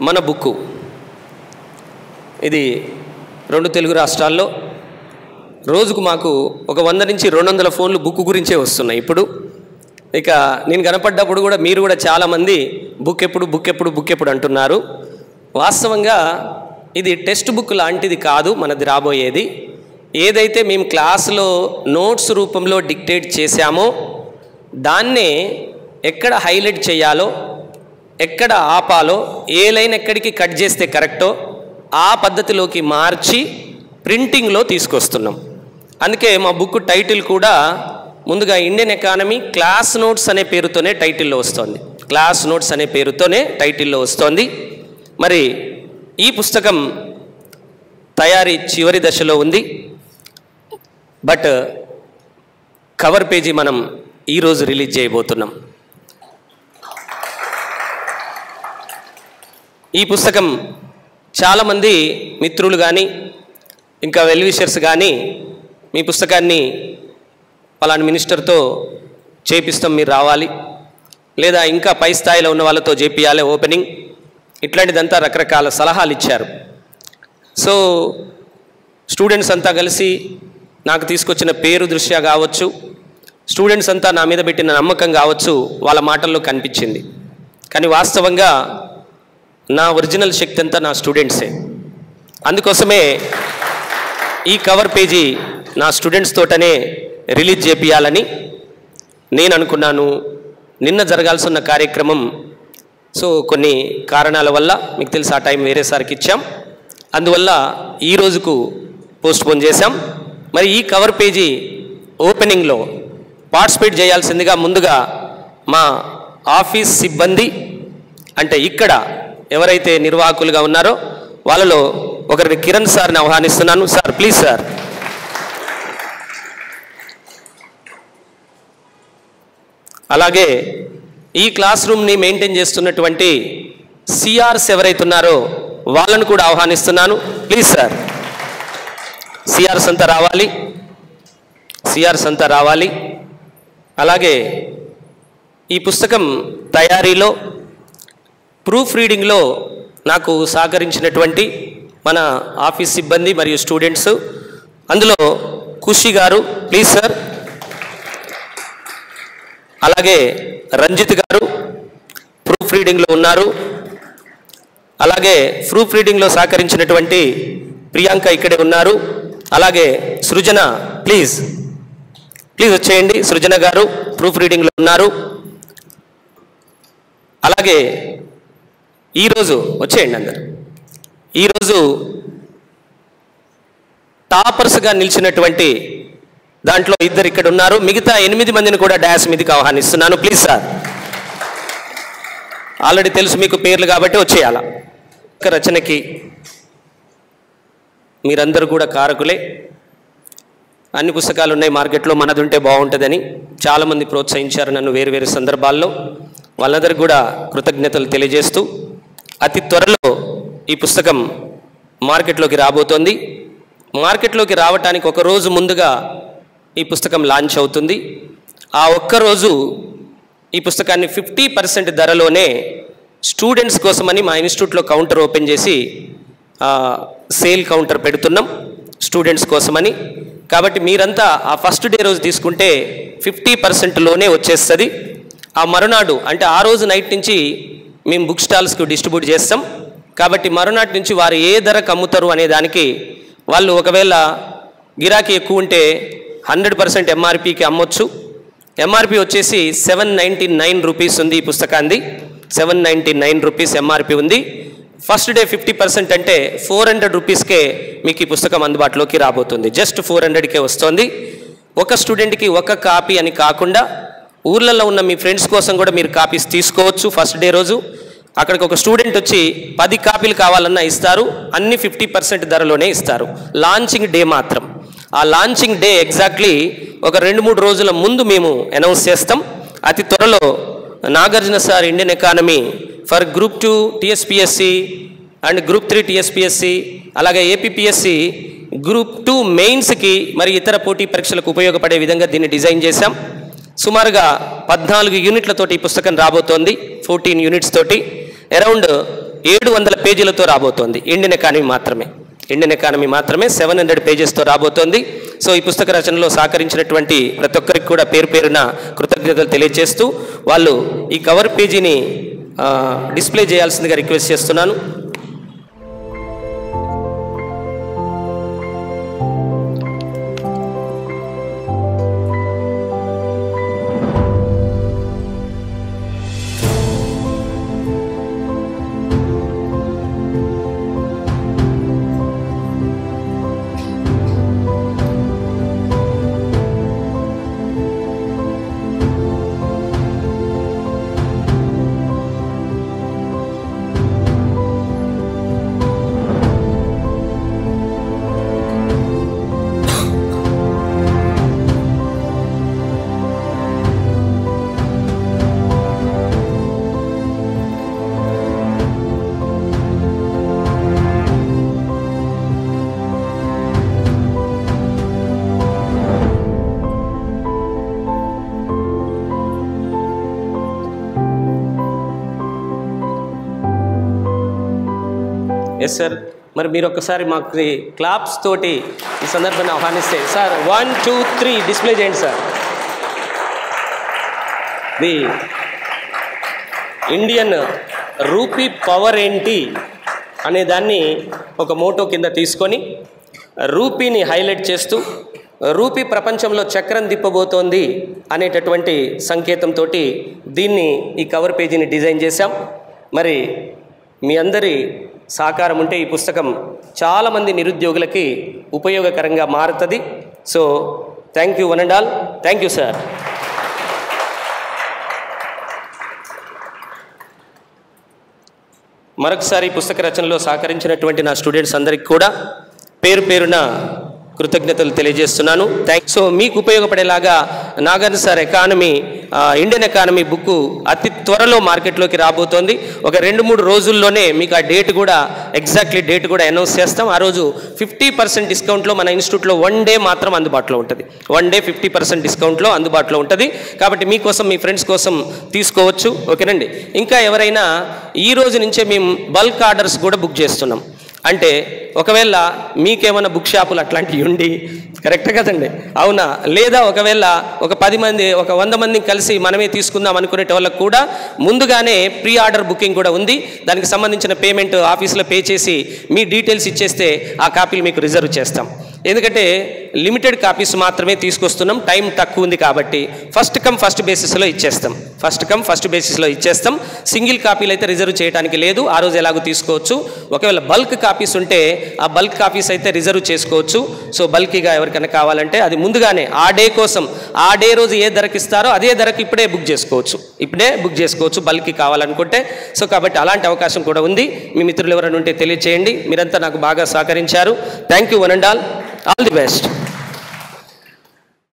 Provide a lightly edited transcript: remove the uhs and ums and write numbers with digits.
మన బుక్కు ఇది 2 తెలుగు రాష్ట్రాల్లో రోజుకు మాకు ఒక 100 నుంచి 200 ఫోన్లు బుక్ గురించే వస్తున్నాయి. ఇప్పుడు ఇక నేను కనపడ్డప్పుడు కూడా మీరు కూడా చాలామంది బుక్ ఎప్పుడు అంటున్నారు. వాస్తవంగా ఇది టెక్స్ట్ బుక్ లాంటిది కాదు మనది రాబోయేది. ఏదైతే మేము క్లాసులో నోట్స్ రూపంలో డిక్టేట్ చేశామో దాన్నే ఎక్కడ హైలైట్ చేయాలో, ఎక్కడ ఆపాలో, ఏ లైన్ ఎక్కడికి కట్ చేస్తే కరెక్టో ఆ పద్ధతిలోకి మార్చి ప్రింటింగ్లో తీసుకొస్తున్నాం. అందుకే మా బుక్ టైటిల్ కూడా ముందుగా ఇండియన్ ఎకానమీ క్లాస్ నోట్స్ అనే పేరుతోనే టైటిల్లో వస్తుంది. క్లాస్ నోట్స్ అనే పేరుతోనే టైటిల్లో వస్తుంది. మరి ఈ పుస్తకం తయారీ చివరి దశలో ఉంది. బట్ కవర్ పేజీ మనం ఈరోజు రిలీజ్ చేయబోతున్నాం. ఈ పుస్తకం చాలామంది మిత్రులు కానీ ఇంకా వెల్విషర్స్ కానీ మీ పుస్తకాన్ని పలానా మినిస్టర్తో చేపిస్తాం, మీరు రావాలి, లేదా ఇంకా పై స్థాయిలో ఉన్న వాళ్ళతో చేపియాలి ఓపెనింగ్, ఇట్లాంటిదంతా రకరకాల సలహాలు ఇచ్చారు. సో స్టూడెంట్స్ అంతా కలిసి నాకు తీసుకొచ్చిన పేరు దృష్ట్యా కావచ్చు, స్టూడెంట్స్ అంతా నా మీద పెట్టిన నమ్మకం కావచ్చు, వాళ్ళ మాటల్లో కనిపించింది. కానీ వాస్తవంగా నా ఒరిజినల్ శక్తి అంతా నా స్టూడెంట్సే. అందుకోసమే ఈ కవర్ పేజీ నా స్టూడెంట్స్ తోటనే రిలీజ్ చేపియాలని నేను అనుకున్నాను. నిన్న జరగాల్సి ఉన్న కార్యక్రమం కొన్ని కారణాల వల్ల మీకు తెలుసు ఆ టైం వేరే సార్కి ఇచ్చాం, అందువల్ల ఈ రోజుకు పోస్ట్పోన్ చేశాం. మరి ఈ కవర్ పేజీ ఓపెనింగ్లో పార్టిసిపేట్ చేయాల్సిందిగా ముందుగా మా ఆఫీస్ సిబ్బంది, అంటే ఇక్కడ ఎవరైతే నిర్వాహకులుగా ఉన్నారో వాళ్ళలో ఒకరిని కిరణ్ సార్ని ఆహ్వానిస్తున్నాను. Sir please sir. అలాగే ఈ క్లాస్ రూమ్ని మెయింటైన్ చేస్తున్నటువంటి సిఆర్స్ ఎవరైతే ఉన్నారో వాళ్ళను కూడా ఆహ్వానిస్తున్నాను. ప్లీజ్ సార్, సిఆర్స్ అంతా రావాలి. అలాగే ఈ పుస్తకం తయారీలో ప్రూఫ్ రీడింగ్లో నాకు సహకరించినటువంటి మన ఆఫీస్ సిబ్బంది మరియు స్టూడెంట్స్, అందులో ఖుషి గారు ప్లీజ్ సార్, అలాగే రంజిత్ గారు ప్రూఫ్ రీడింగ్లో ఉన్నారు. అలాగే ప్రూఫ్ రీడింగ్లో సహకరించినటువంటి ప్రియాంక ఇక్కడే ఉన్నారు. అలాగే సృజన ప్లీజ్ వచ్చేయండి. సృజన గారు ప్రూఫ్ రీడింగ్లో ఉన్నారు. అలాగే ఈరోజు వచ్చేయండి అందరు. ఈరోజు టాపర్స్గా నిలిచినటువంటి దాంట్లో 2 ఇక్కడ ఉన్నారు. మిగతా 8 మందిని కూడా డాష్ మీదకి ఆహ్వానిస్తున్నాను. Please sir. ఆల్రెడీ తెలుసు మీకు పేర్లు కాబట్టి వచ్చేయాల. రచనకి మీరందరూ కూడా కారకులే. అన్ని పుస్తకాలు ఉన్నాయి మార్కెట్లో, మనది ఉంటే బాగుంటుందని చాలామంది ప్రోత్సహించారు నన్ను వేరు సందర్భాల్లో. వాళ్ళందరికీ కూడా కృతజ్ఞతలు తెలియజేస్తూ అతి త్వరలో ఈ పుస్తకం మార్కెట్లోకి రాబోతోంది. మార్కెట్లోకి రావటానికి ఒక రోజు ముందుగా ఈ పుస్తకం లాంచ్ అవుతుంది. ఆ ఒక్కరోజు ఈ పుస్తకాన్ని 50% ధరలోనే స్టూడెంట్స్ కోసమని మా ఇన్స్టిట్యూట్లో కౌంటర్ ఓపెన్ చేసి సేల్ కౌంటర్ పెడుతున్నాం స్టూడెంట్స్ కోసమని. కాబట్టి మీరంతా ఆ ఫస్ట్ డే రోజు తీసుకుంటే 50%లోనే వచ్చేస్తుంది. ఆ మరునాడు అంటే ఆ రోజు నైట్ నుంచి మేము బుక్ స్టాల్స్కు డిస్ట్రిబ్యూట్ చేస్తాం. కాబట్టి మరునాటి నుంచి వారు ఏ ధరకు అమ్ముతారు అనే దానికి వాళ్ళు ఒకవేళ గిరాకీ ఎక్కువ ఉంటే 100% ఎంఆర్పీకి అమ్మొచ్చు. ఎంఆర్పీ వచ్చేసి 799 రూపీస్ ఉంది. ఈ పుస్తకాన్ని 799 రూపీస్ ఎంఆర్పీ ఉంది. ఫస్ట్ డే 50% అంటే 400 రూపీస్కే మీకు ఈ పుస్తకం అందుబాటులోకి రాబోతుంది. జస్ట్ 400కే వస్తుంది. ఒక స్టూడెంట్కి ఒక కాపీ అని కాకుండా ఊర్లలో ఉన్న మీ ఫ్రెండ్స్ కోసం కూడా మీరు కాపీస్ తీసుకోవచ్చు. ఫస్ట్ డే రోజు అక్కడికి ఒక స్టూడెంట్ వచ్చి 10 కాపీలు కావాలన్నా ఇస్తారు. అన్ని 50% ధరలోనే ఇస్తారు. లాంచింగ్ డే మాత్రం. ఆ లాంచింగ్ డే ఎగ్జాక్ట్లీ ఒక 2-3 రోజుల ముందు మేము అనౌన్స్ చేస్తాం. అతి త్వరలో Nagarjuna sir Indian economy for group 2 TSPSC and group 3 TSPSC, అలాగే ఏపీపీఎస్సి గ్రూప్ 2 మెయిన్స్కి మరి ఇతర పోటీ పరీక్షలకు ఉపయోగపడే విధంగా దీన్ని డిజైన్ చేశాం. సుమారుగా 14 యూనిట్లతోటి ఈ పుస్తకం రాబోతోంది. 14 యూనిట్స్ తోటి అరౌండ్ 700 పేజీలతో రాబోతోంది. ఇండియన్ ఎకానమీ మాత్రమే 700 పేజెస్తో రాబోతోంది. సో ఈ పుస్తక రచనలో సహకరించినటువంటి ప్రతి ఒక్కరికి కూడా పేరు పేరున కృతజ్ఞతలు తెలియజేస్తూ వాళ్ళు ఈ కవర్ పేజీని డిస్ప్లే చేయాల్సిందిగా రిక్వెస్ట్ చేస్తున్నాను. ఎస్ సార్, మరి మీరు ఒక్కసారి మాకు క్లాప్స్ తోటి ఈ సందర్భాన్ని ఆహ్వానిస్తే సార్ 1 2 3 డిస్ప్లే చేయండి sir. The Indian rupee power ఏంటి అనే దాన్ని ఒక మోటో కింద తీసుకొని రూపీని హైలైట్ చేస్తూ రూపీ ప్రపంచంలో చక్రం తిప్పబోతోంది అనేటటువంటి సంకేతంతో దీన్ని ఈ కవర్ పేజీని డిజైన్ చేశాం. మరి మీ అందరి సహకారం ఉంటే ఈ పుస్తకం చాలామంది నిరుద్యోగులకి ఉపయోగకరంగా మారుతుంది. So thank you one and all. Thank you sir. మరొకసారి పుస్తక రచనలో సహకరించినటువంటి నా స్టూడెంట్స్ అందరికీ కూడా పేరు పేరున కృతజ్ఞతలు తెలియజేస్తున్నాను. సో మీకు ఉపయోగపడేలాగా Nagarjuna sir Indian economy book అతి త్వరలో మార్కెట్లోకి రాబోతోంది. ఒక 2-3 రోజుల్లోనే మీకు ఆ ఎగ్జాక్ట్లీ డేట్ కూడా అనౌన్స్ చేస్తాం. ఆ రోజు 50% డిస్కౌంట్లో మన ఇన్స్టిట్యూట్లో 1 డే మాత్రం అందుబాటులో ఉంటుంది. 1 డే 50% డిస్కౌంట్లో అందుబాటులో ఉంటుంది. కాబట్టి మీకోసం మీ ఫ్రెండ్స్ కోసం తీసుకోవచ్చు. ఓకేనండి. ఇంకా ఎవరైనా ఈ రోజు నుంచే మేము బల్క్ ఆర్డర్స్ కూడా బుక్ చేస్తున్నాం. అంటే ఒకవేళ మీకేమైనా బుక్ షాపులు అట్లాంటివి ఉండి కరెక్ట్ కదండి, అవునా, లేదా ఒకవేళ ఒక 10 మంది 100 మందిని కలిసి మనమే తీసుకుందాం అనుకునే వాళ్ళకు కూడా ముందుగానే ప్రీ ఆర్డర్ బుకింగ్ కూడా ఉంది. దానికి సంబంధించిన పేమెంట్ ఆఫీస్లో పే చేసి మీ డీటెయిల్స్ ఇచ్చేస్తే ఆ కాపీలు మీకు రిజర్వ్ చేస్తాం. ఎందుకంటే లిమిటెడ్ కాపీస్ మాత్రమే తీసుకొస్తున్నాం, టైం తక్కువ ఉంది కాబట్టి ఫస్ట్ కమ్ ఫస్ట్ బేసిస్లో ఇచ్చేస్తాం. సింగిల్ కాపీలు అయితే రిజర్వ్ చేయడానికి లేదు. ఆ రోజు ఎలాగో తీసుకోవచ్చు. ఒకవేళ బల్క్ కాపీస్ ఉంటే ఆ బల్క్ కాపీస్ అయితే రిజర్వ్ చేసుకోవచ్చు. సో బల్కీగా ఎవరికైనా కావాలంటే అది ముందుగానే ఆ డే కోసం ఆ డే రోజు ఏ ధరకి ఇస్తారో అదే ధరకి ఇప్పుడే బుక్ చేసుకోవచ్చు బల్కీ కావాలనుకుంటే. సో కాబట్టి అలాంటి అవకాశం కూడా ఉంది. మీ మిత్రులు ఎవరైనా ఉంటే తెలియచేయండి. మీరంతా నాకు బాగా సహకరించారు. Thank you one and all. All the best.